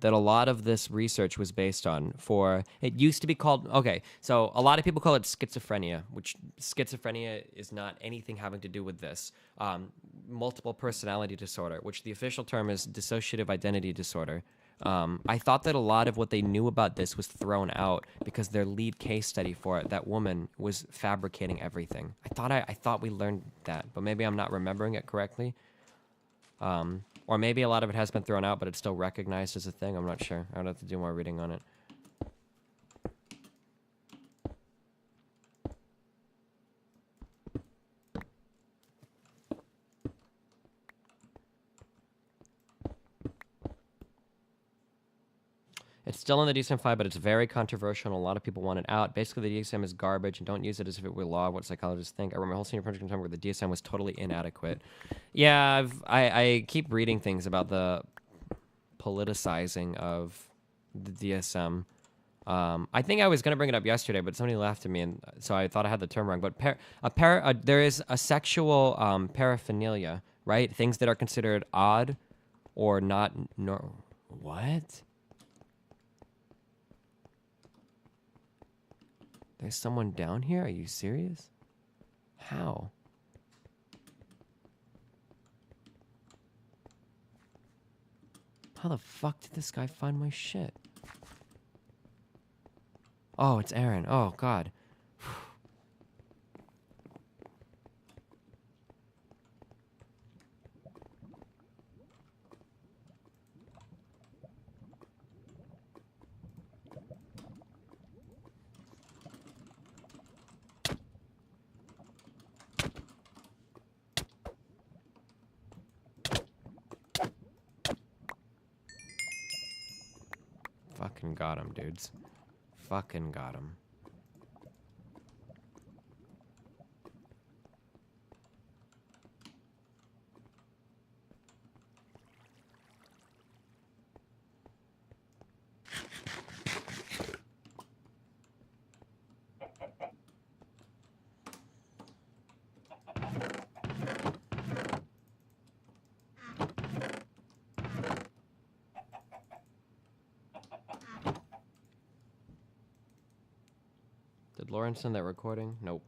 that a lot of this research was based on. For it used to be called, okay, so a lot of people call it schizophrenia, which schizophrenia is not anything having to do with this. Multiple personality disorder, which the official term is dissociative identity disorder. I thought that a lot of what they knew about this was thrown out because their lead case study for it, that woman, was fabricating everything. I thought we learned that, but maybe I'm not remembering it correctly. Or maybe a lot of it has been thrown out, but it's still recognized as a thing. I'm not sure. I would have to do more reading on it. It's still in the DSM-5, but it's very controversial, and a lot of people want it out. Basically, the DSM is garbage, and don't use it as if it were law, what psychologists think. I remember a whole senior project in time where the DSM was totally inadequate. Yeah, I keep reading things about the politicizing of the DSM. I think I was going to bring it up yesterday, but somebody laughed at me, and so I thought I had the term wrong. But there is a sexual paraphernalia, right? Things that are considered odd or not... What? There's someone down here? Are you serious? How? How the fuck did this guy find my shit? Oh, it's Aaron. Oh, God. Fucking got him, dudes. Fucking got him. Did Lauren send that recording? Nope.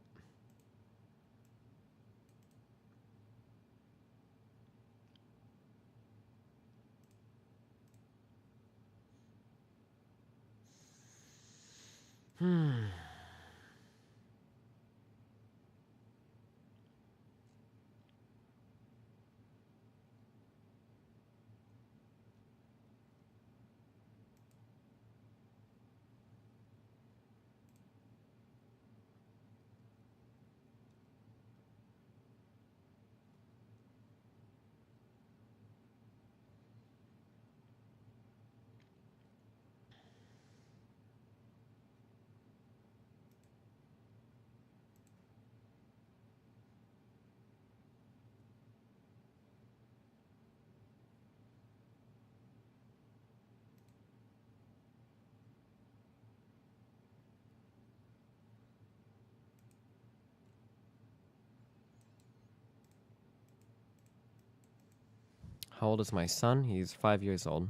How old is my son? He's 5 years old.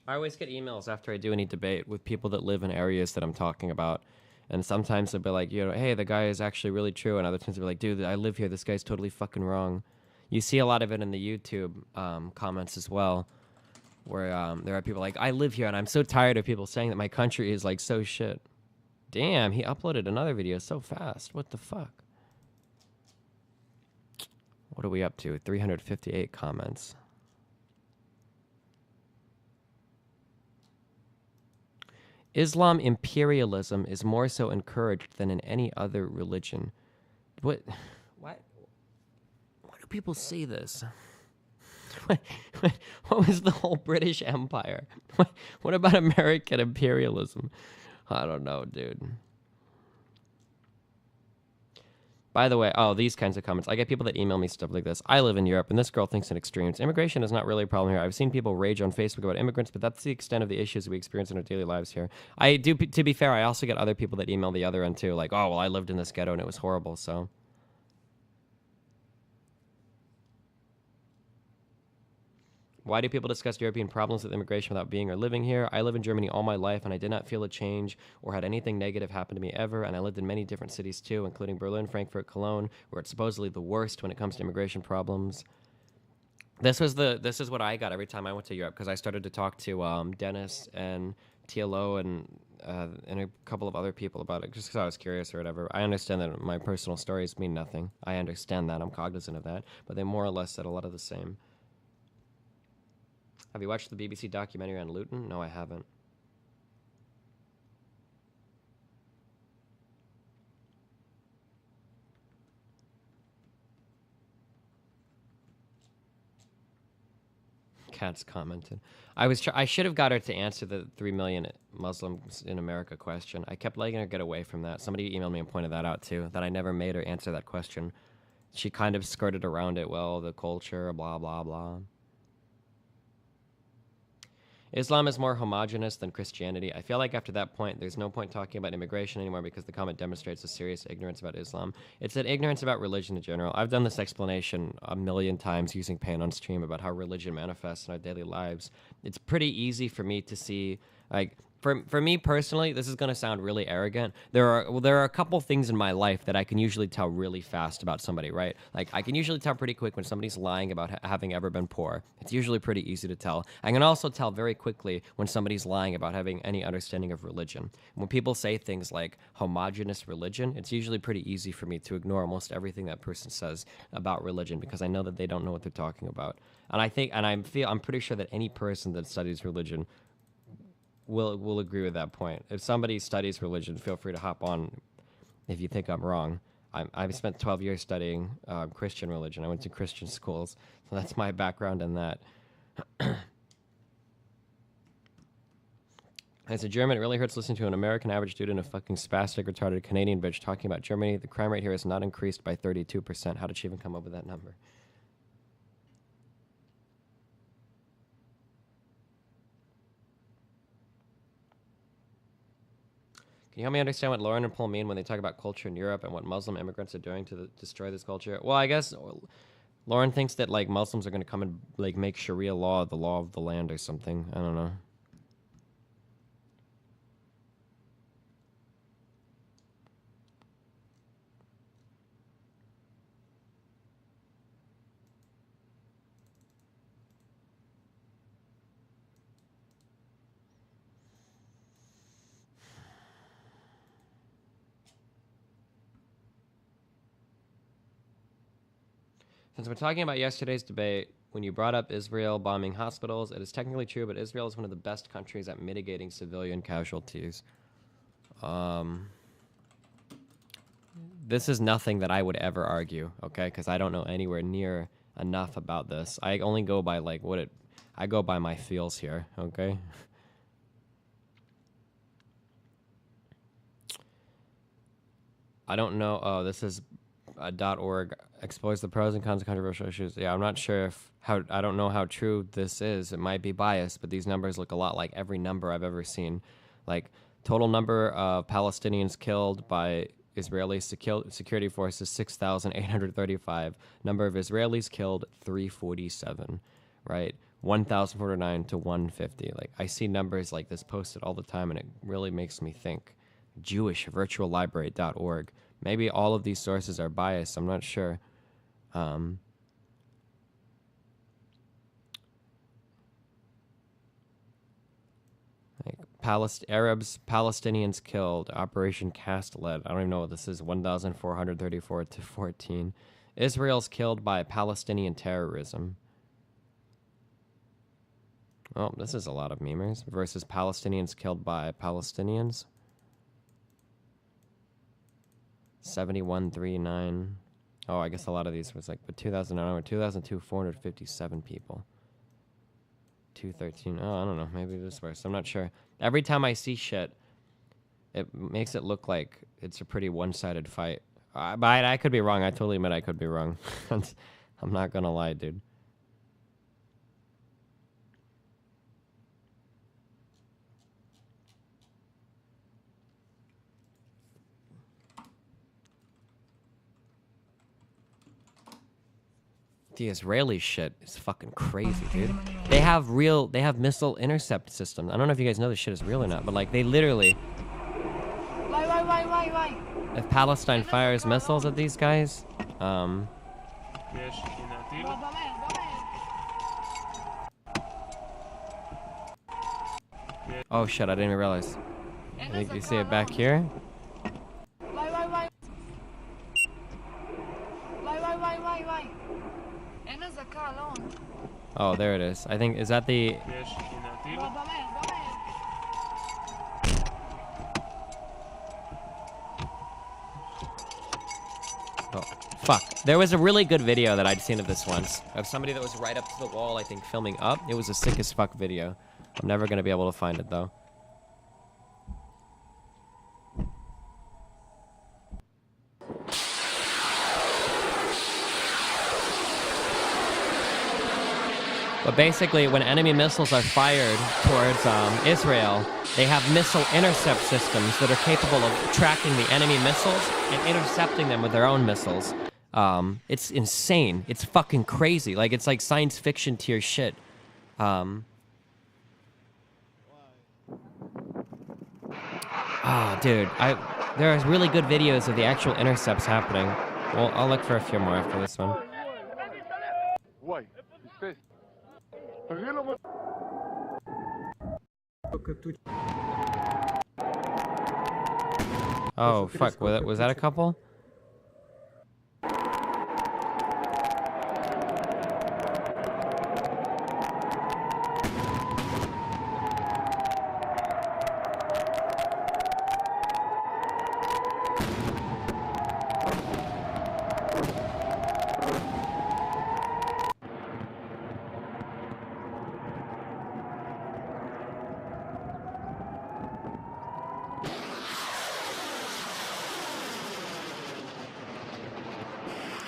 I always get emails after I do any debate with people that live in areas that I'm talking about. And sometimes they'll be like, hey, the guy is actually really true. And other times they'll be like, dude, I live here. This guy's totally fucking wrong. You see a lot of it in the YouTube comments as well, where there are people like, I live here and I'm so tired of people saying that my country is like so shit. Damn, he uploaded another video so fast. What the fuck? What are we up to? 358 comments. Islam imperialism is more so encouraged than in any other religion. What do people see this? What was the whole British Empire? What about American imperialism? I don't know, dude. By the way, oh, these kinds of comments. I get people that email me stuff like this. I live in Europe, and this girl thinks in extremes. Immigration is not really a problem here. I've seen people rage on Facebook about immigrants, but that's the extent of the issues we experience in our daily lives here. I do, to be fair, I also get other people that email the other end too, like, oh, well, I lived in this ghetto and it was horrible, so. Why do people discuss European problems with immigration without being or living here? I live in Germany all my life, and I did not feel a change or had anything negative happen to me ever. And I lived in many different cities too, including Berlin, Frankfurt, Cologne, where it's supposedly the worst when it comes to immigration problems. This is what I got every time I went to Europe because I started to talk to Dennis and TLO and a couple of other people about it just because I was curious or whatever. I understand that my personal stories mean nothing. I understand that. I'm cognizant of that, but they more or less said a lot of the same. Have you watched the BBC documentary on Luton? No, I haven't. Kat's commented. I should have got her to answer the 3 million Muslims in America question. I kept letting her get away from that. Somebody emailed me and pointed that out too, that I never made her answer that question. She kind of skirted around it. Well, the culture, blah, blah, blah. Islam is more homogenous than Christianity. I feel like after that point, there's no point talking about immigration anymore because the comment demonstrates a serious ignorance about Islam. It's an ignorance about religion in general. I've done this explanation a million times using pain on stream about how religion manifests in our daily lives. It's pretty easy for me to see, like, for me personally, this is going to sound really arrogant. There are a couple things in my life that I can usually tell really fast about somebody, right? Like I can usually tell pretty quick when somebody's lying about having ever been poor. It's usually pretty easy to tell. I can also tell very quickly when somebody's lying about having any understanding of religion. When people say things like homogenous religion, it's usually pretty easy for me to ignore almost everything that person says about religion because I know that they don't know what they're talking about. And I'm pretty sure that any person that studies religion will agree with that point. If somebody studies religion, feel free to hop on if you think I'm wrong. I've spent 12 years studying Christian religion. I went to Christian schools, so that's my background in that. As a German, it really hurts listening to an American average dude and a fucking spastic, retarded Canadian bitch talking about Germany. The crime rate here has not increased by 32%. How did she even come up with that number? Can you help me understand what Lauren and Paul mean when they talk about culture in Europe and what Muslim immigrants are doing to destroy this culture? Well, I guess Lauren thinks that like Muslims are going to come and like make Sharia law the law of the land or something. I don't know. Since we're talking about yesterday's debate, when you brought up Israel bombing hospitals, it is technically true, but Israel is one of the best countries at mitigating civilian casualties. This is nothing that I would ever argue, okay? Because I don't know anywhere near enough about this. I only go by like I go by my feels here, okay? I don't know. Oh, this is .org explores the pros and cons of controversial issues. Yeah, I'm not sure I don't know how true this is. It might be biased, but these numbers look a lot like every number I've ever seen. Like total number of Palestinians killed by Israeli security forces 6,835. Number of Israelis killed 347. Right, 1,049 to 150. Like I see numbers like this posted all the time, and it really makes me think. JewishVirtualLibrary.org. Maybe all of these sources are biased. I'm not sure. Like Arabs, Palestinians killed. Operation Cast Lead. I don't even know what this is. 1,434 to 14. Israel's killed by Palestinian terrorism. Oh, this is a lot of memers. Versus Palestinians killed by Palestinians. 7139. Oh, I guess a lot of these was like, but 2009 or 2002, 457 people. 213. Oh, I don't know. Maybe this worse. I'm not sure. Every time I see shit, it makes it look like it's a pretty one-sided fight. But I could be wrong. I totally admit I could be wrong. I'm not gonna lie, dude. The Israeli shit is fucking crazy, dude. They have missile intercept systems. I don't know if you guys know this shit is real or not, but like they literally. Why? If Palestine fires missiles at these guys, oh shit, I didn't even realize. I think you see it back here. Oh, there it is. I think, is that the... Oh, fuck. There was a really good video that I'd seen of this once. Of somebody that was right up to the wall, I think, filming up. It was a sick as fuck video. I'm never gonna be able to find it, though. But basically, when enemy missiles are fired towards Israel, they have missile intercept systems that are capable of tracking the enemy missiles and intercepting them with their own missiles. It's insane. It's fucking crazy. Like, it's like science fiction tier shit. Dude, there's really good videos of the actual intercepts happening. Well, I'll look for a few more after this one. Oh, fuck. Was that a couple?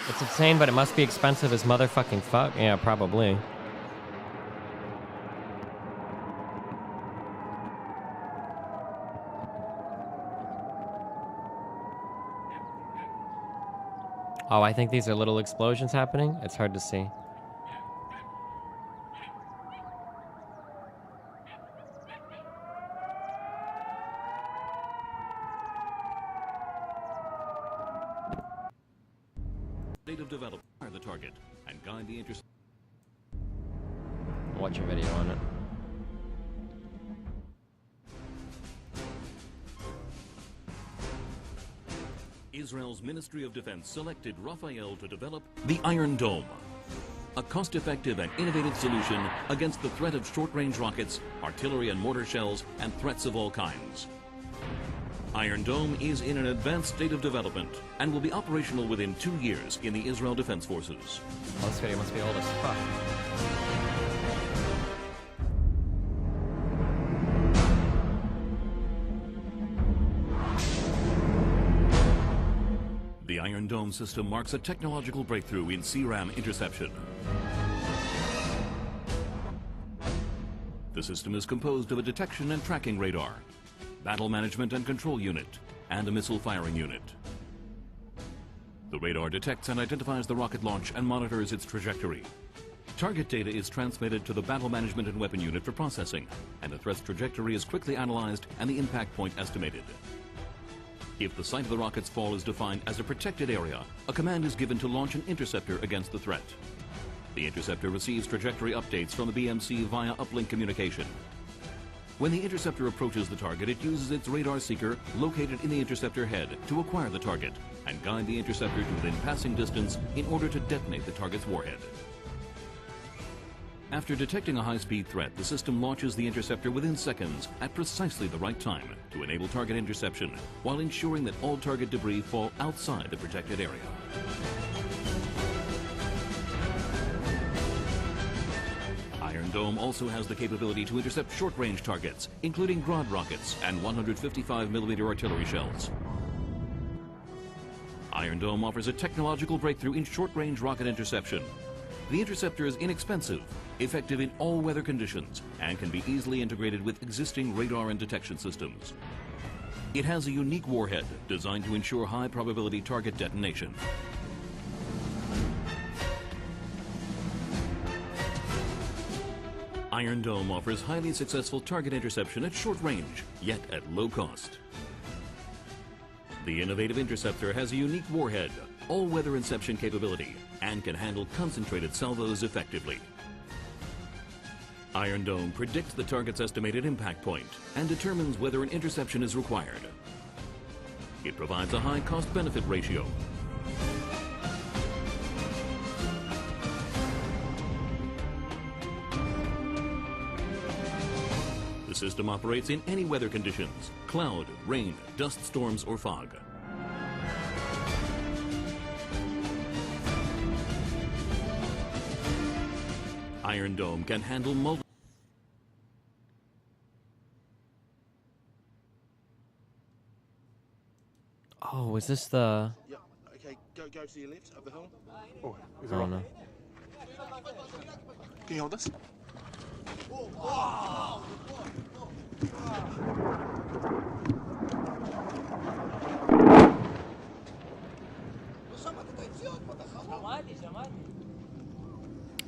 It's insane, but it must be expensive as motherfucking fuck. Yeah, probably. Oh, I think these are little explosions happening. It's hard to see. State of development are the target and guide the intercept. Watch a video on it. Israel's Ministry of Defense selected Rafael to develop the Iron Dome, a cost-effective and innovative solution against the threat of short-range rockets, artillery and mortar shells, and threats of all kinds. Iron Dome is in an advanced state of development and will be operational within 2 years in the Israel Defense Forces. Oh, this video must be old as fuck. The Iron Dome system marks a technological breakthrough in CRAM interception. The system is composed of a detection and tracking radar, battle management and control unit, and a missile firing unit. The radar detects and identifies the rocket launch and monitors its trajectory. Target data is transmitted to the battle management and weapon unit for processing, and the threat's trajectory is quickly analyzed and the impact point estimated. If the site of the rocket's fall is defined as a protected area, a command is given to launch an interceptor against the threat. The interceptor receives trajectory updates from the BMC via uplink communication. When the interceptor approaches the target, it uses its radar seeker located in the interceptor head to acquire the target and guide the interceptor to within passing distance in order to detonate the target's warhead. After detecting a high-speed threat, the system launches the interceptor within seconds at precisely the right time to enable target interception while ensuring that all target debris fall outside the protected area. Iron Dome also has the capability to intercept short-range targets, including Grad rockets and 155mm artillery shells. Iron Dome offers a technological breakthrough in short-range rocket interception. The interceptor is inexpensive, effective in all weather conditions, and can be easily integrated with existing radar and detection systems. It has a unique warhead designed to ensure high probability target detonation. Iron Dome offers highly successful target interception at short range, yet at low cost. The innovative interceptor has a unique warhead, all-weather inception capability, and can handle concentrated salvos effectively. Iron Dome predicts the target's estimated impact point and determines whether an interception is required. It provides a high cost-benefit ratio. The system operates in any weather conditions: cloud, rain, dust storms, or fog. Iron Dome can handle multiple. Oh, is this the... Yeah, okay, go to your left of the hill. Oh, is I it don't know. Can you hold this?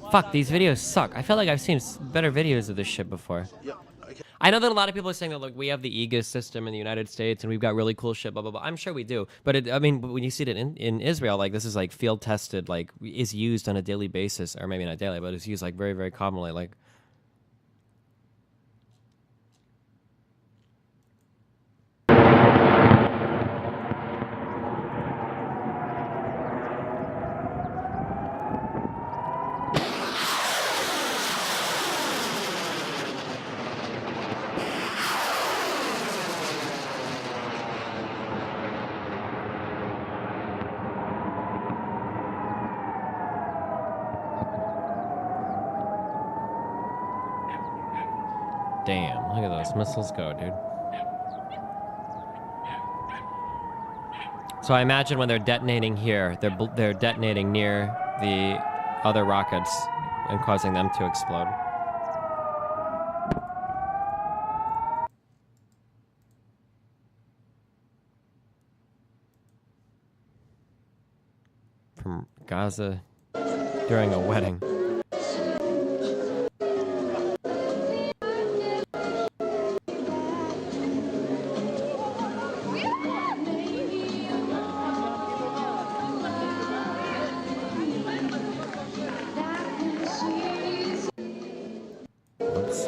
Fuck, these videos suck. I feel like I've seen better videos of this shit before. Yeah, okay. I know that a lot of people are saying that, like, we have the Aegis system in the United States and we've got really cool shit, blah, blah, blah. I'm sure we do. But, I mean, when you see it in Israel, like, this is, like, field tested, like, is used on a daily basis. Or maybe not daily, but it's used, like, very, very commonly. Like, damn, look at those missiles go, dude. So I imagine when they're detonating here, they're detonating near the other rockets and causing them to explode. From Gaza during a wedding. Whoops.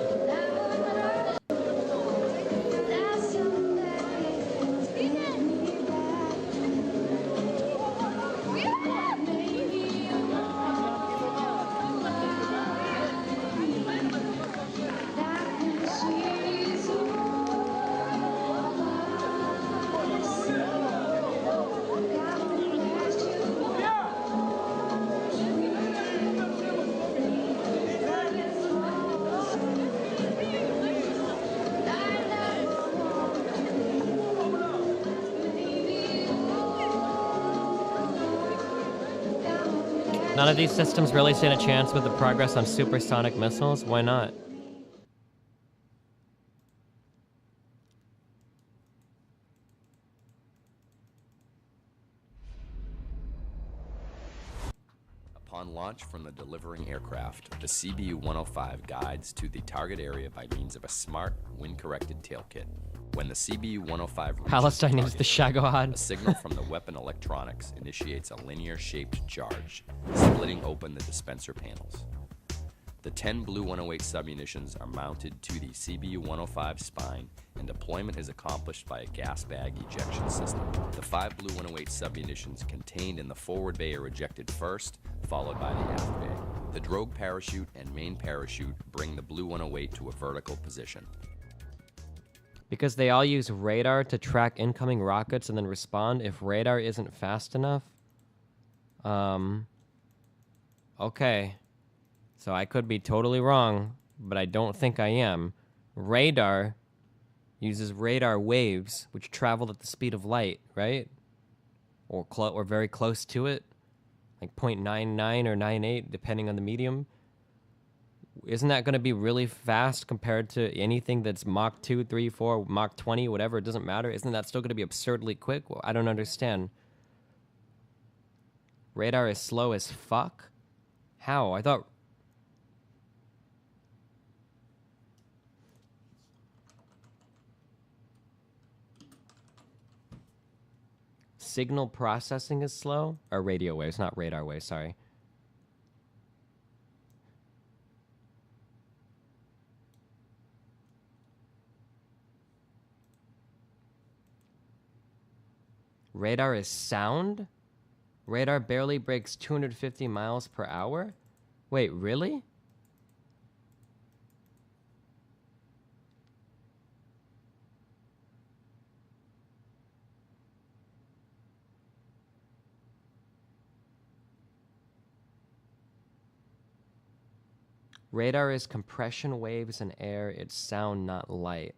None of these systems really stand a chance with the progress on supersonic missiles? Why not? Upon launch from the delivering aircraft, the CBU-105 guides to the target area by means of a smart, wind-corrected tail kit. When the CBU-105 reaches Palestine the needs the target, Shagohod. a signal from the weapon electronics initiates a linear-shaped charge, splitting open the dispenser panels. The 10 Blue 108 submunitions are mounted to the CBU-105 spine, and deployment is accomplished by a gas bag ejection system. The 5 Blue 108 submunitions contained in the forward bay are ejected first, followed by the aft bay. The drogue parachute and main parachute bring the Blue 108 to a vertical position. Because they all use radar to track incoming rockets and then respond if radar isn't fast enough? Okay. So I could be totally wrong, but I don't think I am. Radar uses radar waves, which travel at the speed of light, right? or very close to it, like 0.99 or 98, depending on the medium. Isn't that going to be really fast compared to anything that's Mach 2, 3, 4, Mach 20, whatever? It doesn't matter. Isn't that still going to be absurdly quick? Well, I don't understand. Radar is slow as fuck? How? I thought... Signal processing is slow? Or radio waves, not radar waves, sorry. Radar is sound? Radar barely breaks 250 miles per hour? Wait, really? Radar is compression waves in air. It's sound, not light.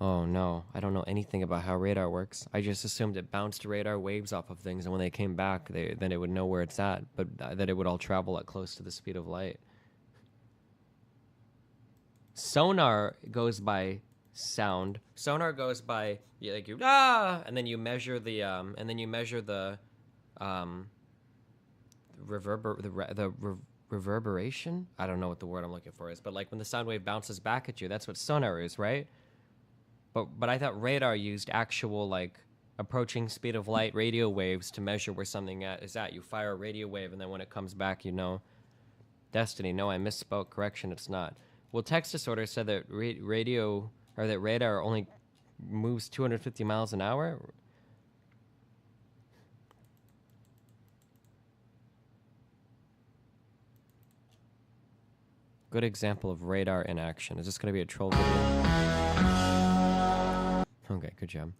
Oh no, I don't know anything about how radar works. I just assumed it bounced radar waves off of things, and when they came back, then it would know where it's at, but that it would all travel at close to the speed of light. Sonar goes by sound. Sonar goes by like you and then you measure the reverberation. I don't know what the word I'm looking for is, but like when the sound wave bounces back at you, that's what sonar is, right? But I thought radar used actual, like, approaching speed of light radio waves to measure where something is at. You fire a radio wave, and then when it comes back, you know. Destiny, no, I misspoke. Correction, it's not. Well, text disorder said that that radar only moves 250 miles an hour. Good example of radar in action. Is this going to be a troll video? Okay, good job.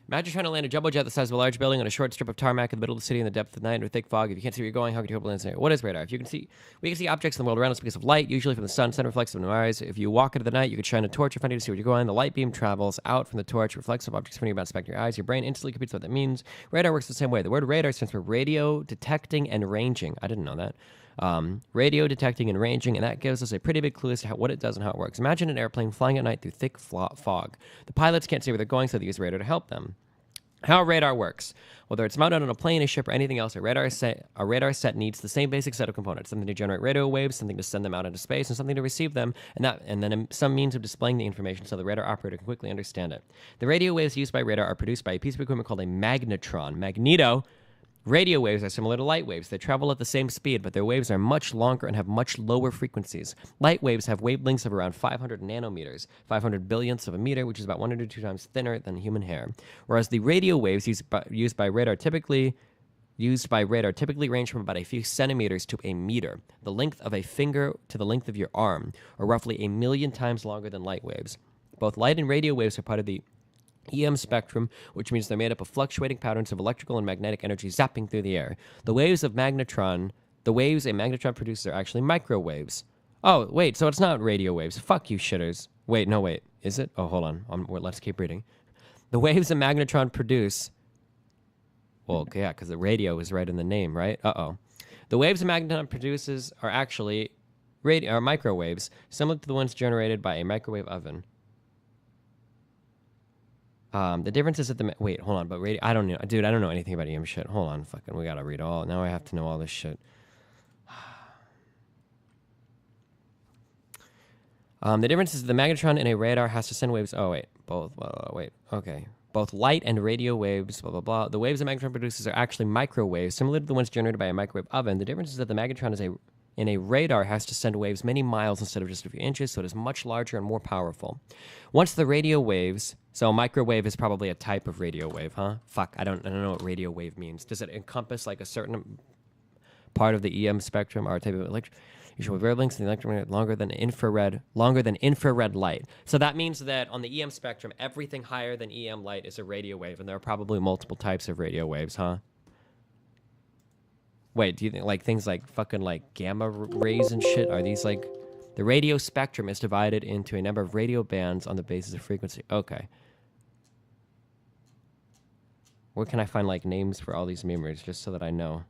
Imagine trying to land a jumbo jet the size of a large building on a short strip of tarmac in the middle of the city in the depth of the night with thick fog. If you can't see where you're going, how could you hope to land there? What is radar? We can see objects in the world around us because of light, usually from the sun. Sun reflects from our eyes. If you walk into the night, you could shine a torch in front of you to see where you're going. The light beam travels out from the torch, reflects of objects in front of you, about inspect your eyes. Your brain instantly computes what that means. Radar works the same way. The word radar stands for radio detecting and ranging. I didn't know that. Radio detecting and ranging, and that gives us a pretty big clue as to what it does and how it works. Imagine an airplane flying at night through thick fog. The pilots can't see where they're going, so they use radar to help them. How radar works. Whether it's mounted on a plane, a ship, or anything else, a radar set needs the same basic set of components: something to generate radio waves, something to send them out into space, and something to receive them, and then some means of displaying the information so the radar operator can quickly understand it. The radio waves used by radar are produced by a piece of equipment called a magnetron. Magneto. Radio waves are similar to light waves. They travel at the same speed, but their waves are much longer and have much lower frequencies. Light waves have wavelengths of around 500 nanometers, 500 billionths of a meter, which is about 102 times thinner than human hair. Whereas the radio waves used by radar typically range from about a few centimeters to a meter, the length of a finger to the length of your arm, or roughly 1,000,000 times longer than light waves. Both light and radio waves are part of the EM spectrum, which means they're made up of fluctuating patterns of electrical and magnetic energy zapping through the air. The waves a magnetron produces are actually microwaves. Oh, wait, so it's not radio waves. Fuck you, shitters. Wait, no, wait. Is it? Oh, hold on. Let's keep reading. The waves a magnetron produce... Well, yeah, because the radio is right in the name, right? Uh-oh. The waves a magnetron produces are actually microwaves, similar to the ones generated by a microwave oven. The difference is that wait, hold on, but radio, I don't know, dude, I don't know anything about EM shit. Hold on, fucking, we gotta read all, now I have to know all this shit. The difference is the magnetron in a radar has to send waves, both light and radio waves, blah, blah, blah. The waves a magnetron produces are actually microwaves, similar to the ones generated by a microwave oven. The difference is that the magnetron in a radar has to send waves many miles instead of just a few inches, so it is much larger and more powerful. Once the radio waves, so a microwave is probably a type of radio wave, huh? Fuck, I don't know what radio wave means. Does it encompass like a certain part of the EM spectrum or type of usual wavelengths in the electromagnetic longer than infrared light? So that means that on the EM spectrum, everything higher than EM light is a radio wave, and there are probably multiple types of radio waves, huh? Wait, do you think like things like fucking like gamma rays and shit, are these like... The radio spectrum is divided into a number of radio bands on the basis of frequency. Okay. Where can I find like names for all these memers just so that I know?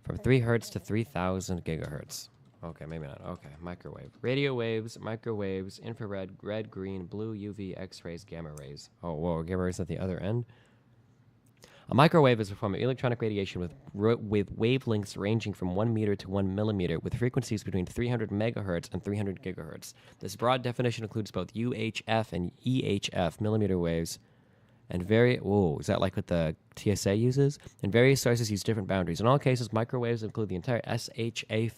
From 3 hertz to 3,000 gigahertz. Okay, maybe not. Okay, microwave. Radio waves, microwaves, infrared, red, green, blue, UV, X-rays, gamma rays. Oh, whoa, gamma rays at the other end? A microwave is a form of electronic radiation with wavelengths ranging from 1 meter to 1 millimeter with frequencies between 300 megahertz and 300 gigahertz. This broad definition includes both UHF and EHF millimeter waves. And is that like what the TSA uses? And various sources use different boundaries. In all cases, microwaves include the entire SHF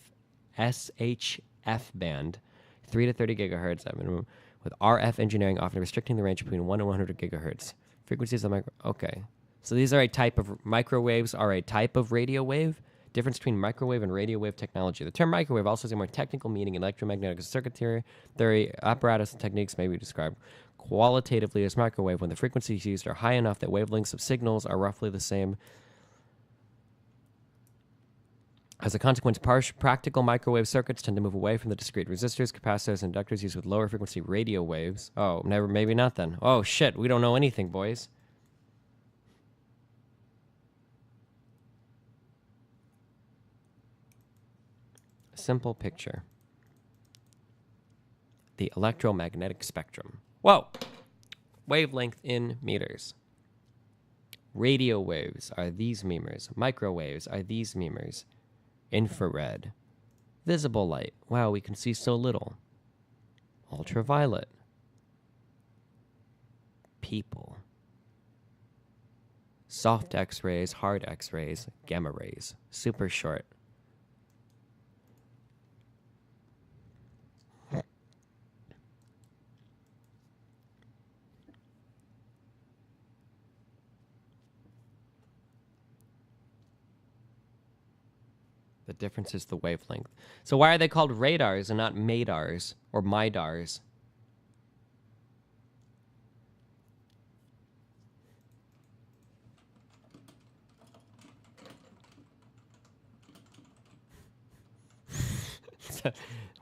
band, 3 to 30 gigahertz at minimum, with RF engineering often restricting the range between 1 and 100 gigahertz. Frequencies of okay. So these are a type of microwaves are a type of radio wave. Difference between microwave and radio wave technology. The term microwave also has a more technical meaning in electromagnetic circuitry theory. Apparatus and techniques may be described qualitatively as microwave when the frequencies used are high enough that wavelengths of signals are roughly the same. As a consequence, practical microwave circuits tend to move away from the discrete resistors, capacitors, and inductors used with lower frequency radio waves. Oh, maybe not then. Oh shit, we don't know anything, boys. Simple picture. The electromagnetic spectrum. Whoa! Wavelength in meters. Radio waves are these memers. Microwaves are these memers. Infrared. Visible light. Wow, we can see so little. Ultraviolet. People. Soft X-rays, hard X-rays, gamma rays. Super short. The difference is the wavelength. So why are they called radars and not madars or midars?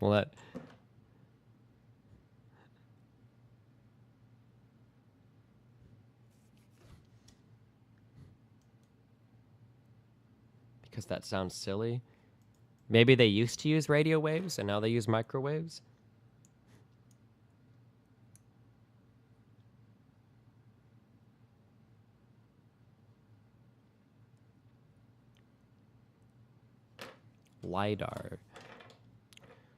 Well, that... Because that sounds silly. Maybe they used to use radio waves and now they use microwaves. LiDAR.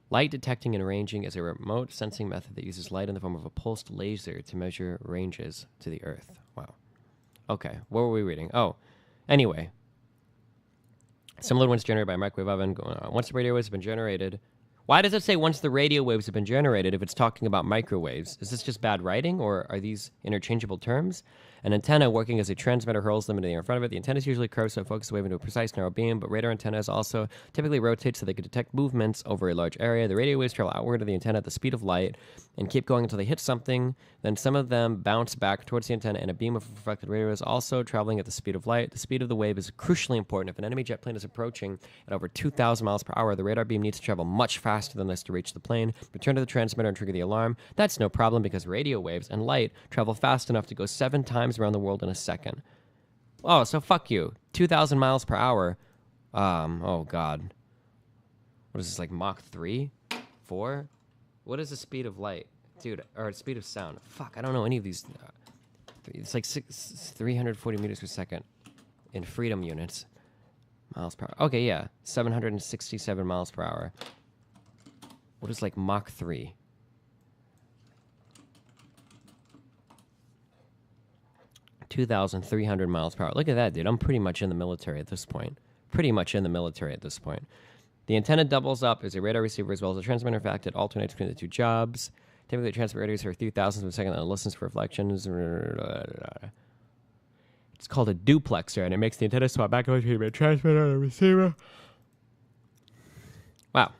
Light detecting and ranging is a remote sensing method that uses light in the form of a pulsed laser to measure ranges to the Earth. Wow. Okay, what were we reading? Oh, anyway. Similar to ones generated by a microwave oven. Once the radio waves have been generated. Why does it say once the radio waves have been generated if it's talking about microwaves? Is this just bad writing, or are these interchangeable terms? An antenna working as a transmitter hurls them into the air in front of it. The antenna is usually curved so it focuses the wave into a precise narrow beam, but radar antennas also typically rotate so they can detect movements over a large area. The radio waves travel outward of the antenna at the speed of light and keep going until they hit something. Then some of them bounce back towards the antenna, and a beam of reflected radio is also traveling at the speed of light. The speed of the wave is crucially important. If an enemy jet plane is approaching at over 2,000 miles per hour, the radar beam needs to travel much faster than this to reach the plane, return to the transmitter, and trigger the alarm. That's no problem because radio waves and light travel fast enough to go 7 times around the world in a second. Oh, so fuck you. 2,000 miles per hour. Oh god. What is this, like Mach 3? 4? What is the speed of light? Dude, or speed of sound. Fuck, I don't know any of these. It's like 340 meters per second in freedom units. Miles per hour. Okay, yeah. 767 miles per hour. What is like Mach 3? $2,300 miles per hour. Look at that, dude. I'm pretty much in the military at this point. The antenna doubles up as a radar receiver as well as a transmitter. In fact, it alternates between the two jobs. Typically, the transmitter radios for a few thousandths of a second and it listens for reflections. It's called a duplexer, and it makes the antenna swap back and forth between a transmitter and a receiver. Wow.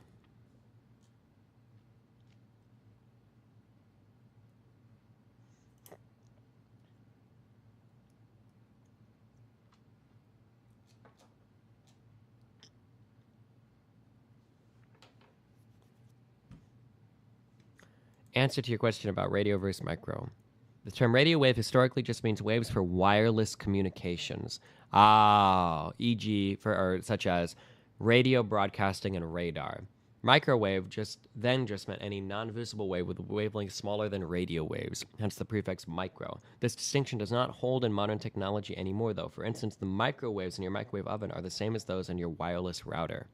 answer to your question about radio versus micro. The term radio wave historically just means waves for wireless communications. E.g., such as radio broadcasting and radar. Microwave just meant any non-visible wave with a wavelength smaller than radio waves, hence the prefix micro. This distinction does not hold in modern technology anymore, though. For instance, the microwaves in your microwave oven are the same as those in your wireless router,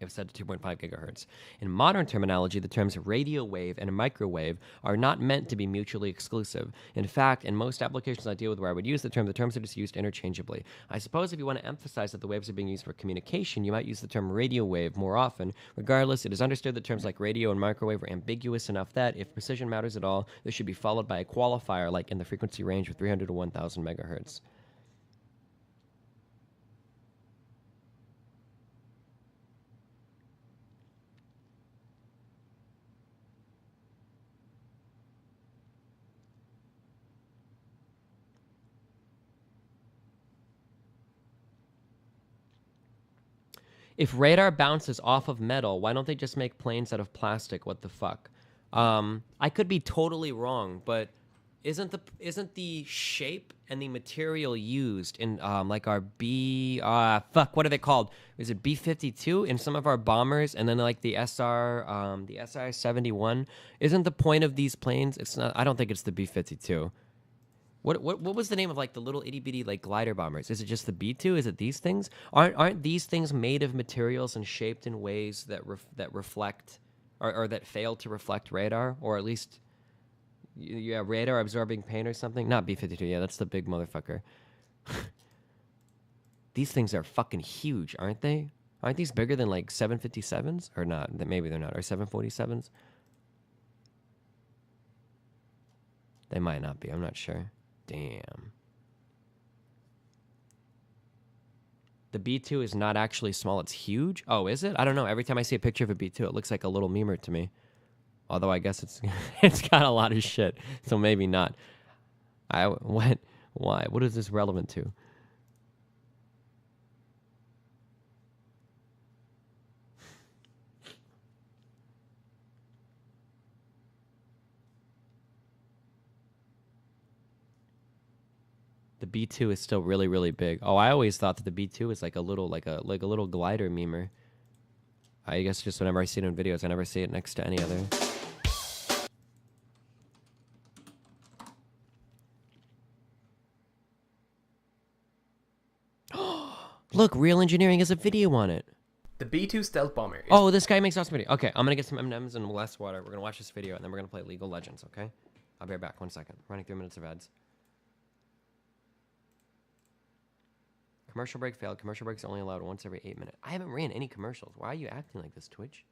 if set to 2.5 gigahertz. In modern terminology, the terms radio wave and microwave are not meant to be mutually exclusive. In fact, in most applications I deal with where I would use the terms are just used interchangeably. I suppose if you want to emphasize that the waves are being used for communication, you might use the term radio wave more often. Regardless, it is understood that terms like radio and microwave are ambiguous enough that, if precision matters at all, this should be followed by a qualifier like in the frequency range of 300 to 1,000 megahertz. If radar bounces off of metal, why don't they just make planes out of plastic? What the fuck? I could be totally wrong, but isn't the shape and the material used in like our what are they called? Is it B-52 in some of our bombers, and then like the SR-71? Isn't the point of these planes? It's not. I don't think it's the B-52. What was the name of like the little itty bitty like glider bombers? Is it just the B-2? Is it these things? Aren't these things made of materials and shaped in ways that reflect or that fail to reflect radar, or at least radar absorbing paint or something? Not B-52. Yeah, that's the big motherfucker. These things are fucking huge, aren't they? Aren't these bigger than like 757s or not? Maybe they're not. Or 747s? They might not be. I'm not sure. Damn. The B-2 is not actually small. It's huge? Oh, is it? I don't know. Every time I see a picture of a B-2, it looks like a little memer to me. Although I guess it's got a lot of shit, so maybe not. Why? What is this relevant to? The B-2 is still really, really big. Oh, I always thought that the B-2 is like a little glider memer. I guess just whenever I see it in videos, I never see it next to any other. Look, Real Engineering has a video on it. The B-2 stealth bomber is... Oh, this guy makes awesome video. Okay, I'm gonna get some M&Ms and less water. We're gonna watch this video, and then we're gonna play League of Legends, okay? I'll be right back. 1 second. Running 3 minutes of ads. Commercial break failed. Commercial breaks only allowed once every 8 minutes. I haven't ran any commercials. Why are you acting like this, Twitch?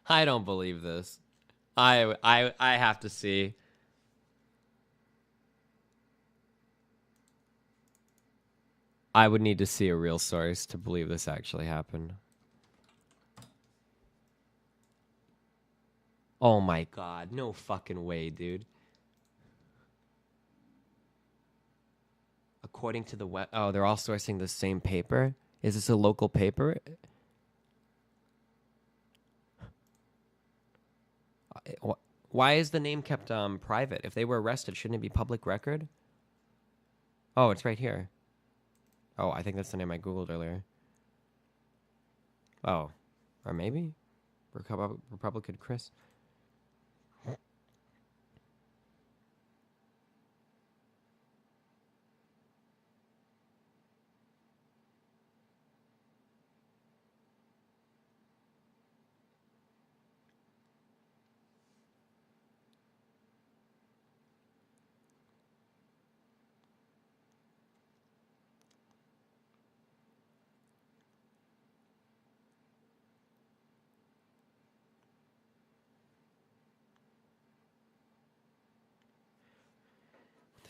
I don't believe this. I have to see. I would need to see a real source to believe this actually happened. Oh my god, no fucking way, dude. According to the web, oh, they're all sourcing the same paper? Is this a local paper? Why is the name kept private? If they were arrested, shouldn't it be public record? Oh, it's right here. Oh, I think that's the name I googled earlier. Oh, or maybe Republican Chris.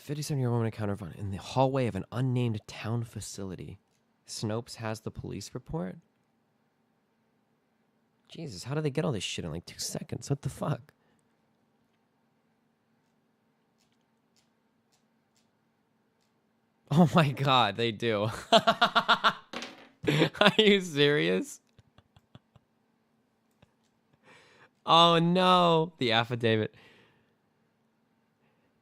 57-year-old woman encountered Vaughn in the hallway of an unnamed town facility. Snopes has the police report? Jesus, how do they get all this shit in like 2 seconds? What the fuck? Oh my god, they do. Are you serious? Oh no, the affidavit.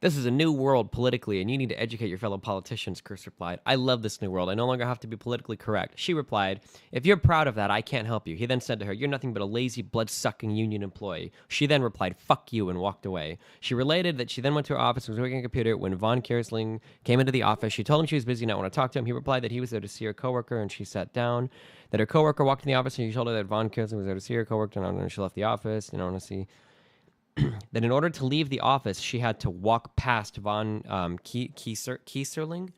This is a new world politically, and you need to educate your fellow politicians, Chris replied. I love this new world. I no longer have to be politically correct. She replied, if you're proud of that, I can't help you. He then said to her, you're nothing but a lazy, blood-sucking union employee. She then replied, fuck you, and walked away. She related that she then went to her office and was working on a computer. When Von Kersling came into the office, she told him she was busy and not want to talk to him. He replied that he was there to see her coworker, and she sat down. That her coworker walked in the office, and she told her that Von Kersling was there to see her coworker, and she left the office. You don't want to see... that in order to leave the office, she had to walk past Von Kieserling.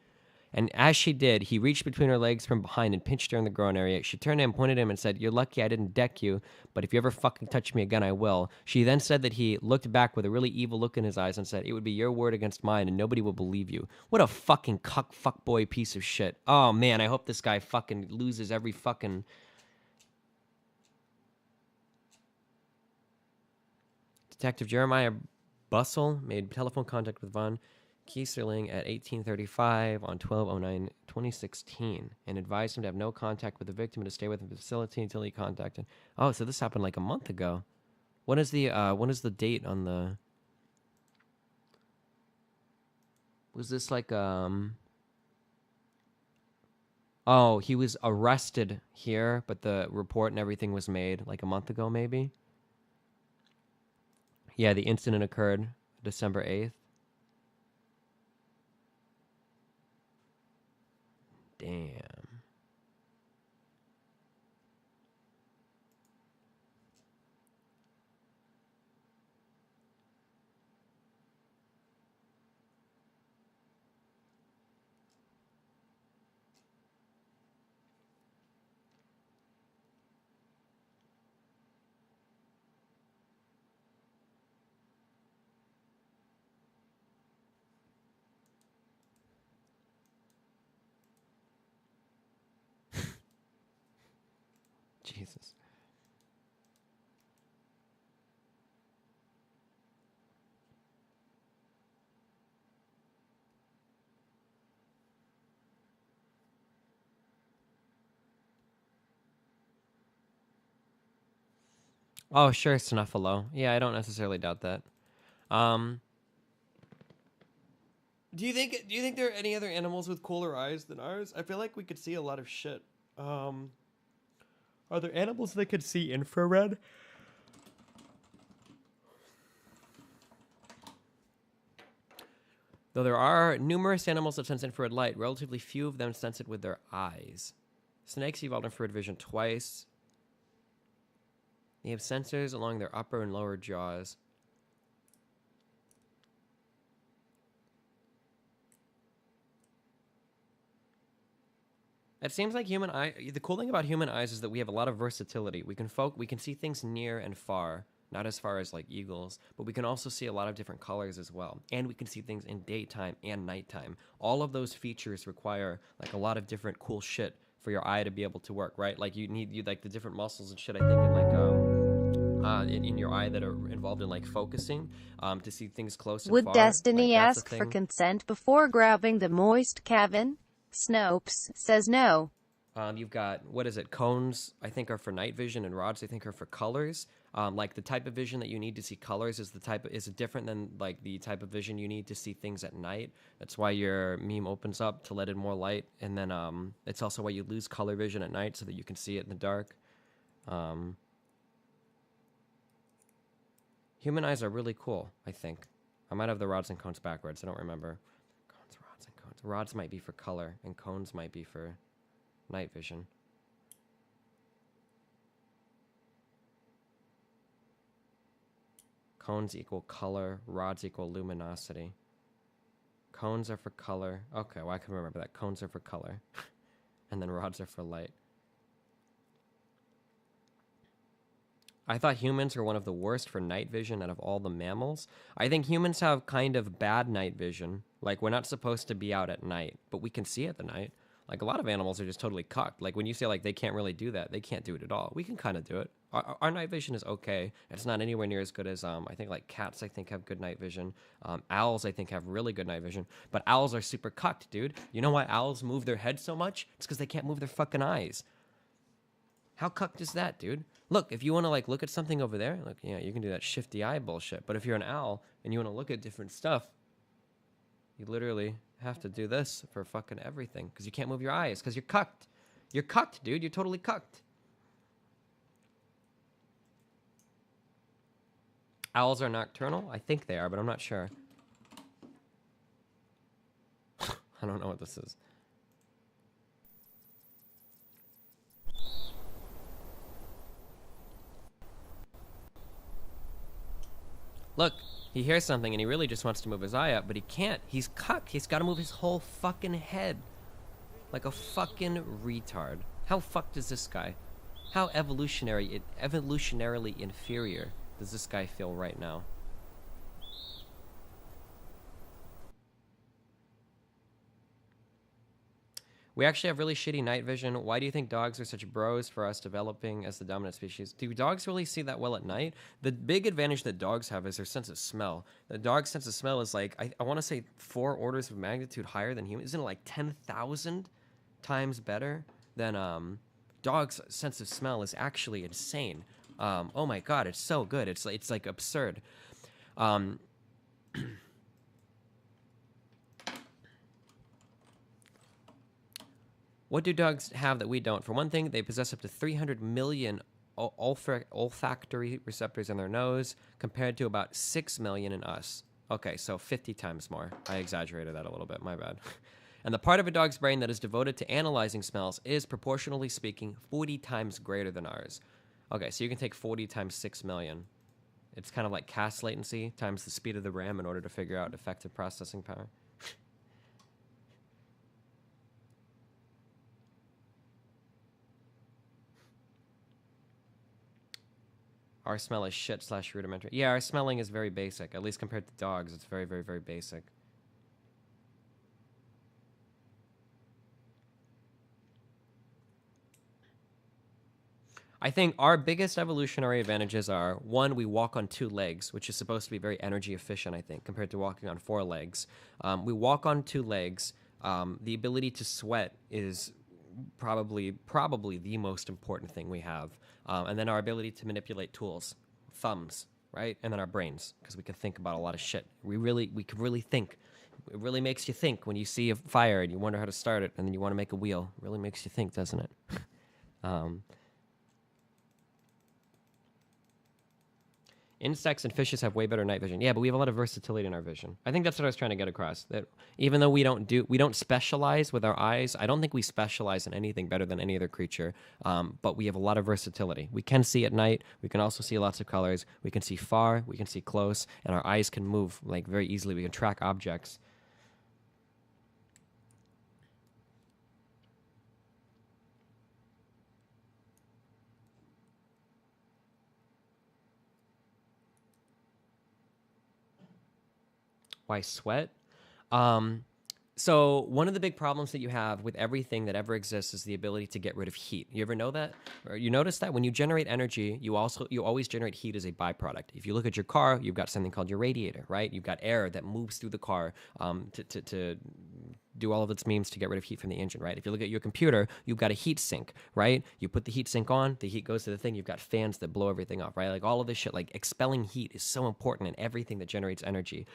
And as she did, he reached between her legs from behind and pinched her in the groin area. She turned to him, pointed at him, and said, you're lucky I didn't deck you, but if you ever fucking touch me again, I will. She then said that he looked back with a really evil look in his eyes and said, it would be your word against mine, and nobody will believe you. What a fucking fuckboy piece of shit. Oh, man, I hope this guy fucking loses every fucking... Detective Jeremiah Bussell made telephone contact with Von Kieserling at 1835 on 12/09/2016 and advised him to have no contact with the victim and to stay within the facility until he contacted. Oh, so this happened like a month ago. When is the date on the... Was this like Oh, he was arrested here, but the report and everything was made like a month ago maybe? Yeah, the incident occurred December 8th. Damn. Jesus. Oh, sure, Snuffalo. Yeah, I don't necessarily doubt that. Do you think there are any other animals with cooler eyes than ours? I feel like we could see a lot of shit. Are there animals that could see infrared? Though there are numerous animals that sense infrared light, relatively few of them sense it with their eyes. Snakes evolved infrared vision twice. They have sensors along their upper and lower jaws. It seems like human eye. The cool thing about human eyes is that we have a lot of versatility. We can see things near and far, not as far as like eagles, but we can also see a lot of different colors as well. And we can see things in daytime and nighttime. All of those features require like a lot of different cool shit for your eye to be able to work, right? Like you like the different muscles and shit. I think in like in your eye that are involved in like focusing to see things close and Would far. Destiny Like, that's ask the for thing. consent before grabbing the moist Kevin? Snopes says no. You've got, what is it, cones, I think, are for night vision, and rods, I think, are for colors. Like, the type of vision that you need to see colors is different than, like, the type of vision you need to see things at night. That's why your meme opens up to let in more light, and then it's also why you lose color vision at night so that you can see it in the dark. Human eyes are really cool, I think. I might have the rods and cones backwards, I don't remember. Cones, rods, and cones. Rods might be for color, and cones might be for night vision. Cones equal color, rods equal luminosity. Cones are for color. Okay, well, I can remember that. Cones are for color. And then rods are for light. I thought humans were one of the worst for night vision out of all the mammals. I think humans have kind of bad night vision. Like, we're not supposed to be out at night, but we can see at the night. Like, a lot of animals are just totally cucked. Like, when you say, like, they can't really do that, they can't do it at all. We can kind of do it. Our night vision is okay. It's not anywhere near as good as, I think, like, cats, I think, have good night vision. Owls, I think, have really good night vision. But owls are super cucked, dude. You know why owls move their head so much? It's because they can't move their fucking eyes. How cucked is that, dude? Look, if you want to, like, look at something over there, look, yeah, you can do that shifty eye bullshit. But if you're an owl and you want to look at different stuff, you literally have to do this for fucking everything because you can't move your eyes because you're cucked. You're cucked, dude. You're totally cucked. Owls are nocturnal? I think they are, but I'm not sure. I don't know what this is. Look, he hears something and he really just wants to move his eye up, but he can't. He's cucked. He's got to move his whole fucking head. Like a fucking retard. How fucked is this guy? How evolutionarily inferior does this guy feel right now? We actually have really shitty night vision. Why do you think dogs are such bros for us developing as the dominant species? Do dogs really see that well at night? The big advantage that dogs have is their sense of smell. The dog's sense of smell is like, I want to say 4 orders of magnitude higher than human. Isn't it like 10,000 times better than dog's sense of smell is actually insane. Oh my god, it's so good. It's like absurd. What do dogs have that we don't? For one thing, they possess up to 300 million olfactory receptors in their nose, compared to about 6 million in us. Okay, so 50 times more. I exaggerated that a little bit, my bad. And the part of a dog's brain that is devoted to analyzing smells is, proportionally speaking, 40 times greater than ours. Okay, so you can take 40 times 6 million. It's kind of like CAS latency times the speed of the RAM in order to figure out effective processing power. Our smell is shit / rudimentary. Yeah, our smelling is very basic. At least compared to dogs, it's very, very, very basic. I think our biggest evolutionary advantages are, 1, we walk on 2 legs, which is supposed to be very energy efficient, I think, compared to walking on 4 legs. We walk on 2 legs. The ability to sweat is probably the most important thing we have. And then our ability to manipulate tools, thumbs, right? And then our brains, because we can think about a lot of shit. We can really think. It really makes you think when you see a fire and you wonder how to start it, and then you want to make a wheel. It really makes you think, doesn't it? Insects and fishes have way better night vision. Yeah, but we have a lot of versatility in our vision. I think that's what I was trying to get across. That even though we don't specialize with our eyes, I don't think we specialize in anything better than any other creature. But we have a lot of versatility. We can see at night. We can also see lots of colors. We can see far. We can see close. And our eyes can move like very easily. We can track objects. Why sweat? So one of the big problems that you have with everything that ever exists is the ability to get rid of heat. You ever know that? Or you notice that when you generate energy, you always generate heat as a byproduct. If you look at your car, you've got something called your radiator, right? You've got air that moves through the car to do all of its means to get rid of heat from the engine, right? If you look at your computer, you've got a heat sink, right? You put the heat sink on, the heat goes to the thing, you've got fans that blow everything off, right? Like all of this shit, like expelling heat is so important in everything that generates energy.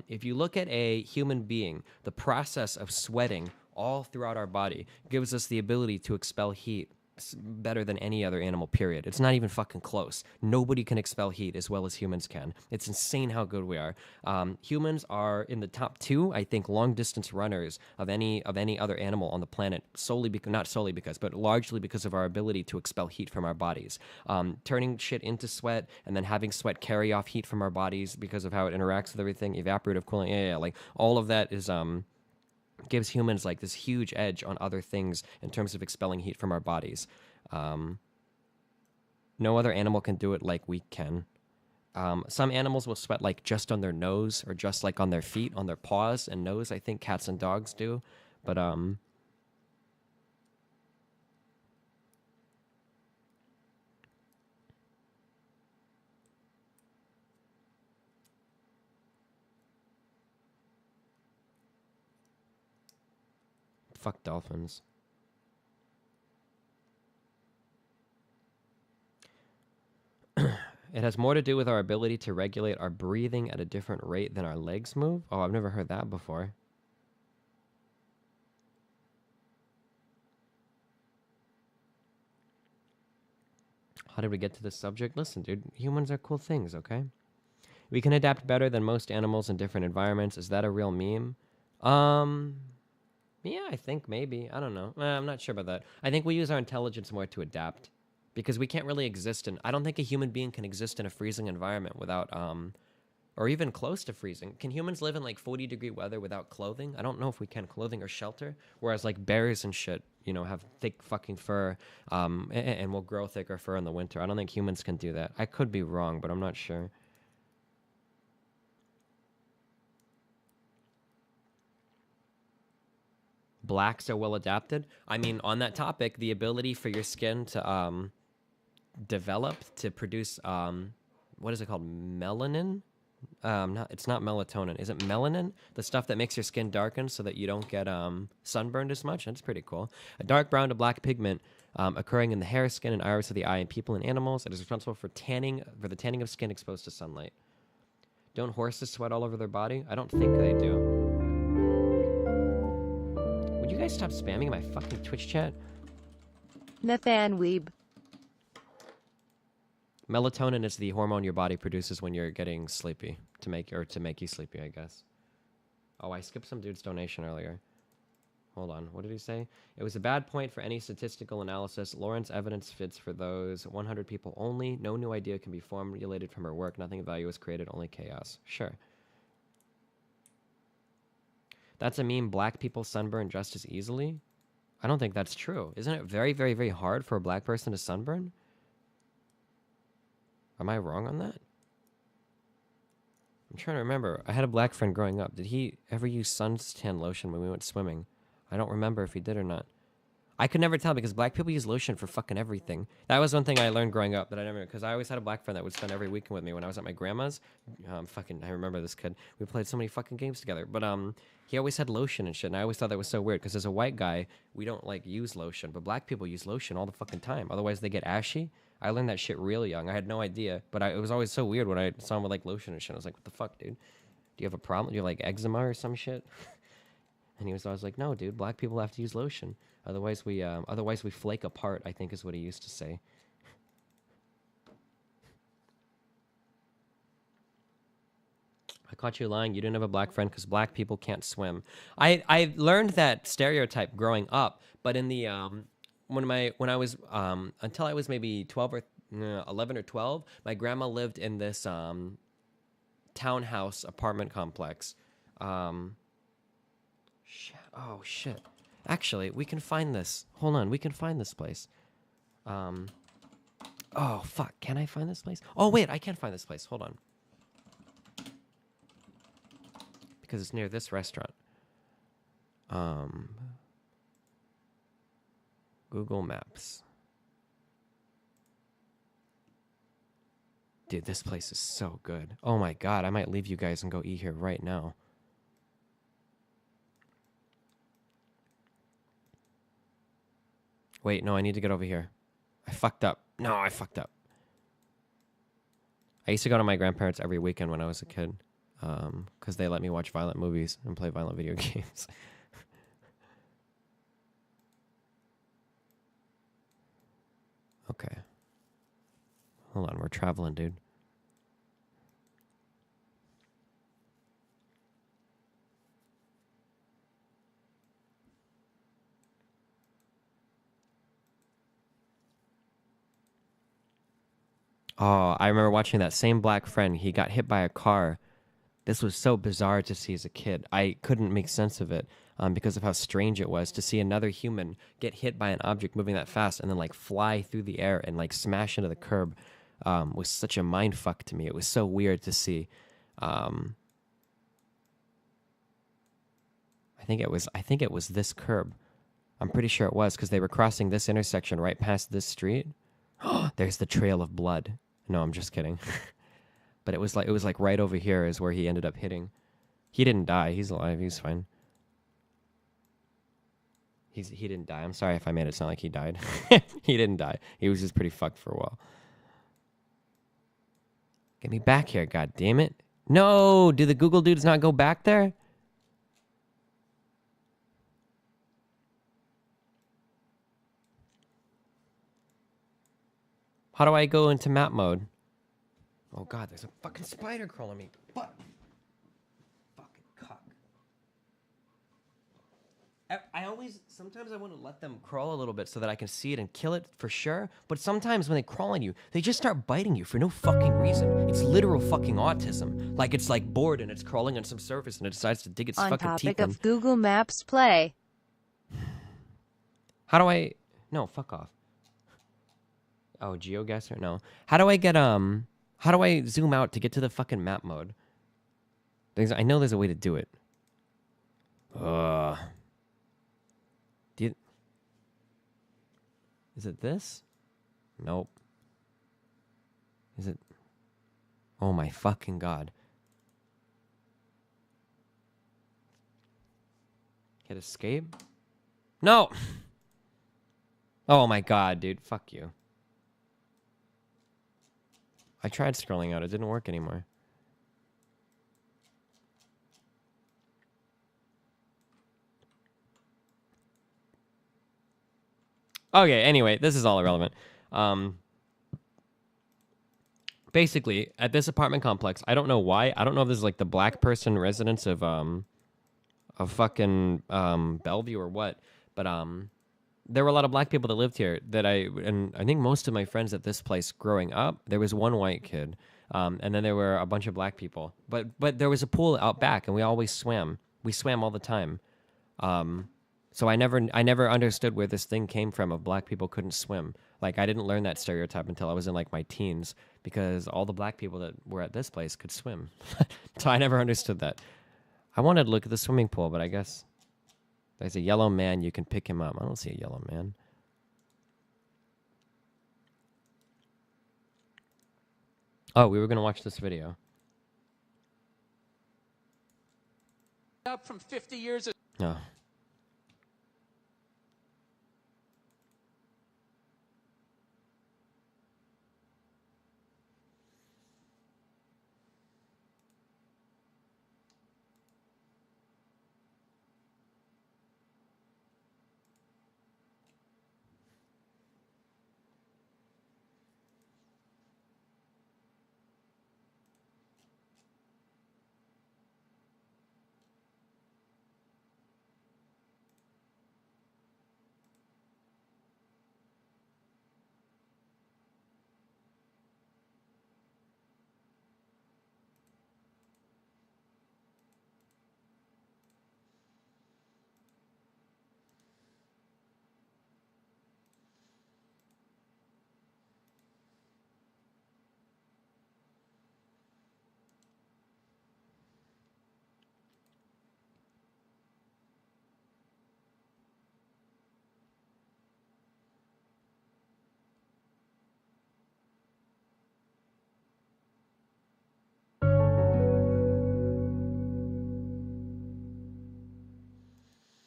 If you look at a human being, the process of sweating all throughout our body gives us the ability to expel heat better than any other animal, period. It's not even fucking close. Nobody can expel heat as well as humans can. It's insane how good we are. Humans are in the top 2, I think, long distance runners of any other animal on the planet, but largely because of our ability to expel heat from our bodies. Turning shit into sweat and then having sweat carry off heat from our bodies because of how it interacts with everything, evaporative cooling, like all of that is gives humans like this huge edge on other things in terms of expelling heat from our bodies. No other animal can do it like we can. Some animals will sweat like just on their nose or just like on their feet, on their paws and nose. I think cats and dogs do, but fuck dolphins. It has more to do with our ability to regulate our breathing at a different rate than our legs move. Oh, I've never heard that before. How did we get to this subject? Listen, dude, humans are cool things, okay? We can adapt better than most animals in different environments. Is that a real meme? Yeah, I think maybe. I don't know. I'm not sure about that. I think we use our intelligence more to adapt. Because we can't really exist in... I don't think a human being can exist in a freezing environment without... or even close to freezing. Can humans live in, like, 40-degree weather without clothing? I don't know if we can. Clothing or shelter. Whereas, like, bears and shit, you know, have thick fucking fur. And will grow thicker fur in the winter. I don't think humans can do that. I could be wrong, but I'm not sure. Blacks are well adapted. I mean, on that topic, the ability for your skin to... develop to produce what is it called, melanin? It's not melatonin. Is it melanin, the stuff that makes your skin darken so that you don't get sunburned as much? That's pretty cool. A dark brown to black pigment occurring in the hair, skin, and iris of the eye in people and animals. It is responsible for the tanning of skin exposed to sunlight. Don't horses sweat all over their body? I don't think they do. Would you guys stop spamming my fucking Twitch chat? Nathan Weeb. Melatonin is the hormone your body produces when you're getting sleepy to make you sleepy, I guess. Oh, I skipped some dude's donation earlier. Hold on, what did he say? It was a bad point for any statistical analysis. Lauren's evidence fits for those 100 people only. No new idea can be formulated from her work. Nothing of value is created, only chaos. Sure. That's a meme. Black people sunburn just as easily? I don't think that's true. Isn't it very, very, very hard for a black person to sunburn? Am I wrong on that? I'm trying to remember. I had a black friend growing up. Did he ever use suntan lotion when we went swimming? I don't remember if he did or not. I could never tell because black people use lotion for fucking everything. That was one thing I learned growing up that I never... Because I always had a black friend that would spend every weekend with me when I was at my grandma's. I remember this kid. We played so many fucking games together. But he always had lotion and shit. And I always thought that was so weird because as a white guy, we don't like use lotion. But black people use lotion all the fucking time. Otherwise, they get ashy. I learned that shit real young. I had no idea. But it was always so weird when I saw him with like lotion and shit. I was like, what the fuck, dude? Do you have a problem? Do you have like eczema or some shit? And he was always like, no, dude, black people have to use lotion. Otherwise we flake apart, I think is what he used to say. I caught you lying. You didn't have a black friend because black people can't swim. I learned that stereotype growing up, but in the when I was until I was maybe 12 or 11 or 12, my grandma lived in this townhouse apartment complex. Oh shit. Actually, we can find this. Hold on, we can find this place. Oh fuck, can I find this place? Oh wait, I can find this place. Hold on. Because it's near this restaurant. Google Maps. Dude, this place is so good. Oh my god, I might leave you guys and go eat here right now. Wait, no, I need to get over here. I fucked up. No, I fucked up. I used to go to my grandparents every weekend when I was a kid. Because they let me watch violent movies and play violent video games. Okay. Hold on, we're traveling, dude. Oh, I remember watching that same black friend. He got hit by a car. This was so bizarre to see as a kid. I couldn't make sense of it because of how strange it was to see another human get hit by an object moving that fast and then like fly through the air and like smash into the curb. was such a mind fuck to me. It was so weird to see. I think it was this curb. I'm pretty sure it was, because they were crossing this intersection right past this street. There's the trail of blood. No, I'm just kidding. But it was like right over here is where he ended up hitting. He didn't die. He's alive. He's fine. He didn't die. I'm sorry if I made it sound like he died. He didn't die. He was just pretty fucked for a while. Get me back here, god damn it. No, do the Google dudes not go back there? How do I go into map mode? Oh god, there's a fucking spider crawling me. Fuck. Fucking cock. Sometimes I want to let them crawl a little bit so that I can see it and kill it for sure. But sometimes when they crawl on you, they just start biting you for no fucking reason. It's literal fucking autism. Like it's like bored and it's crawling on some surface and it decides to dig its On fucking topic teeth in. of Google Maps play. How do I... No, fuck off. Oh, GeoGuessr? No. How do I get, how do I zoom out to get to the fucking map mode? I know there's a way to do it. Is it this? Nope. Is it... Oh my fucking god. Hit escape? No! Oh my god, dude. Fuck you. I tried scrolling out. It didn't work anymore. Okay, anyway, this is all irrelevant. Basically, at this apartment complex, I don't know why. I don't know if this is like the black person residence of fucking Bellevue or what, but there were a lot of black people that lived here and I think most of my friends at this place growing up, there was one white kid, and then there were a bunch of black people. But there was a pool out back, and we always swam. We swam all the time. So I never understood where this thing came from of black people couldn't swim. Like, I didn't learn that stereotype until I was in like my teens, because all the black people that were at this place could swim. So I never understood that. I wanted to look at the swimming pool, but I guess there's a yellow man. You can pick him up. I don't see a yellow man. Oh, we were going to watch this video. Up from 50 years ago. Oh.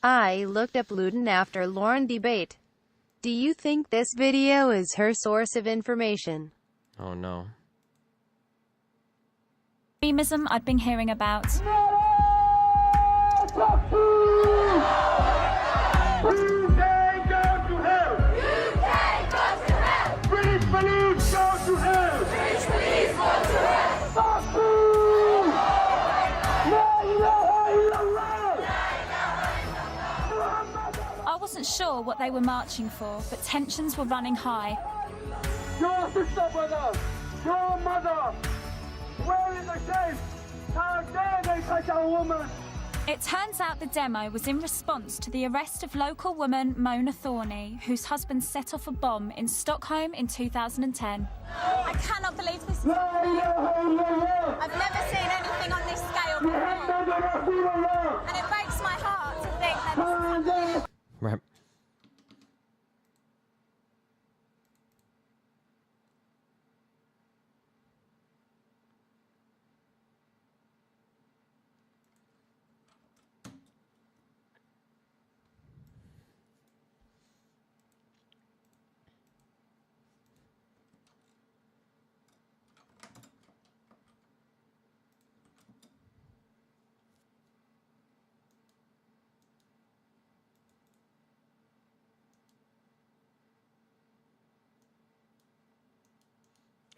I looked up Luden after Lauren debate. Do you think this video is her source of information? Oh no. Extremism I'd been hearing about. I wasn't sure what they were marching for, but tensions were running high. Your sister, brother! Your mother! Where is the shame? How dare they touch a woman? It turns out the demo was in response to the arrest of local woman Mona Thorney, whose husband set off a bomb in Stockholm in 2010. I cannot believe this. I've never seen anything on this scale before. And it breaks my heart to think that this is happening. Right.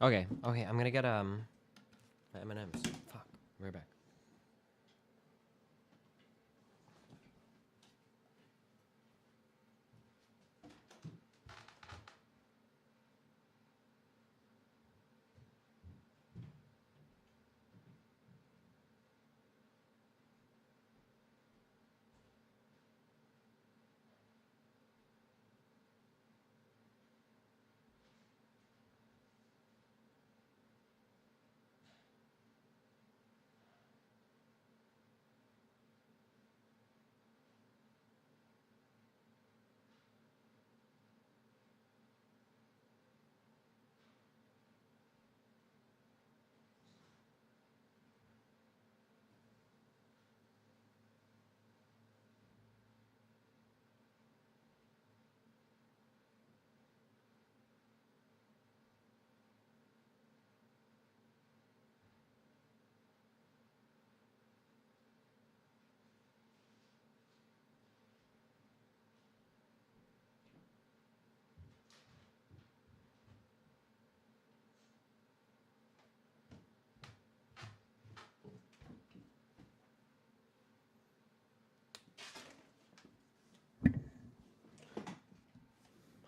Okay, I'm gonna get my M&Ms. Fuck, right back.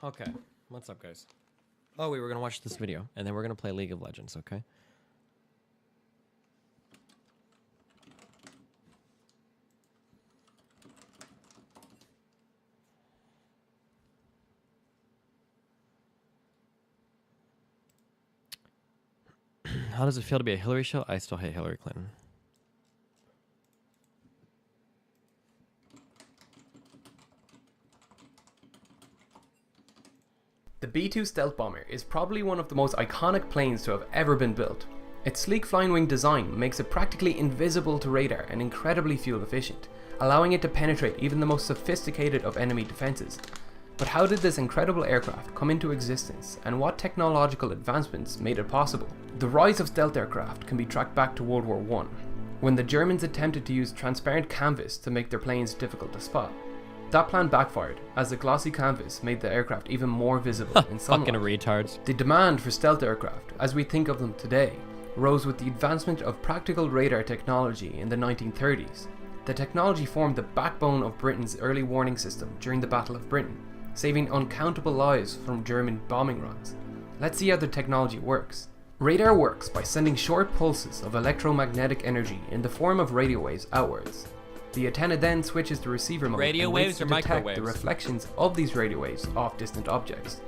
Okay, what's up, guys? Oh, we were gonna watch this video, and then we're gonna play League of Legends, okay? How does it feel to be a Hillary shill? I still hate Hillary Clinton. The B-2 stealth bomber is probably one of the most iconic planes to have ever been built. Its sleek flying wing design makes it practically invisible to radar and incredibly fuel efficient, allowing it to penetrate even the most sophisticated of enemy defenses. But how did this incredible aircraft come into existence, and what technological advancements made it possible? The rise of stealth aircraft can be tracked back to World War I, when the Germans attempted to use transparent canvas to make their planes difficult to spot. That plan backfired, as the glossy canvas made the aircraft even more visible in sunlight. Fucking retards. The demand for stealth aircraft, as we think of them today, rose with the advancement of practical radar technology in the 1930s. The technology formed the backbone of Britain's early warning system during the Battle of Britain, saving uncountable lives from German bombing runs. Let's see how the technology works. Radar works by sending short pulses of electromagnetic energy in the form of radio waves outwards. The antenna then switches to receiver mode Radio and waves waits to or detect microwaves? the reflections of these radio waves off distant objects.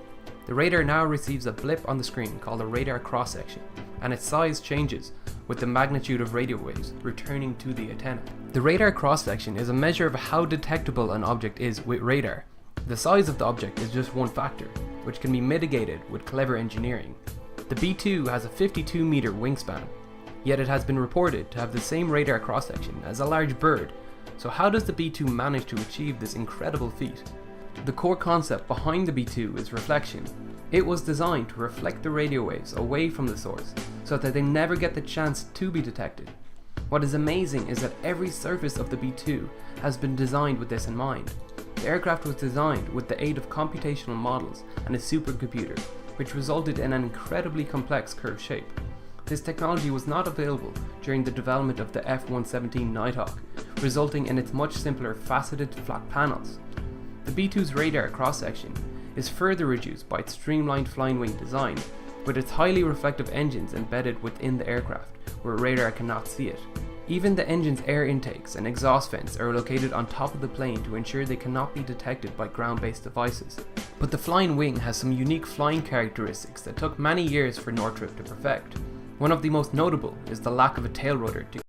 The radar now receives a blip on the screen called a radar cross-section, and its size changes with the magnitude of radio waves returning to the antenna. The radar cross-section is a measure of how detectable an object is with radar. The size of the object is just one factor, which can be mitigated with clever engineering. The B-2 has a 52-meter wingspan, yet it has been reported to have the same radar cross-section as a large bird. So how does the B-2 manage to achieve this incredible feat? The core concept behind the B-2 is reflection. It was designed to reflect the radio waves away from the source, so that they never get the chance to be detected. What is amazing is that every surface of the B-2 has been designed with this in mind. The aircraft was designed with the aid of computational models and a supercomputer, which resulted in an incredibly complex curved shape. This technology was not available during the development of the F-117 Nighthawk, resulting in its much simpler faceted flat panels. The B-2's radar cross-section is further reduced by its streamlined flying wing design, with its highly reflective engines embedded within the aircraft, where radar cannot see it. Even the engine's air intakes and exhaust vents are located on top of the plane to ensure they cannot be detected by ground-based devices. But the Flying Wing has some unique flying characteristics that took many years for Northrop to perfect. One of the most notable is the lack of a tail rudder to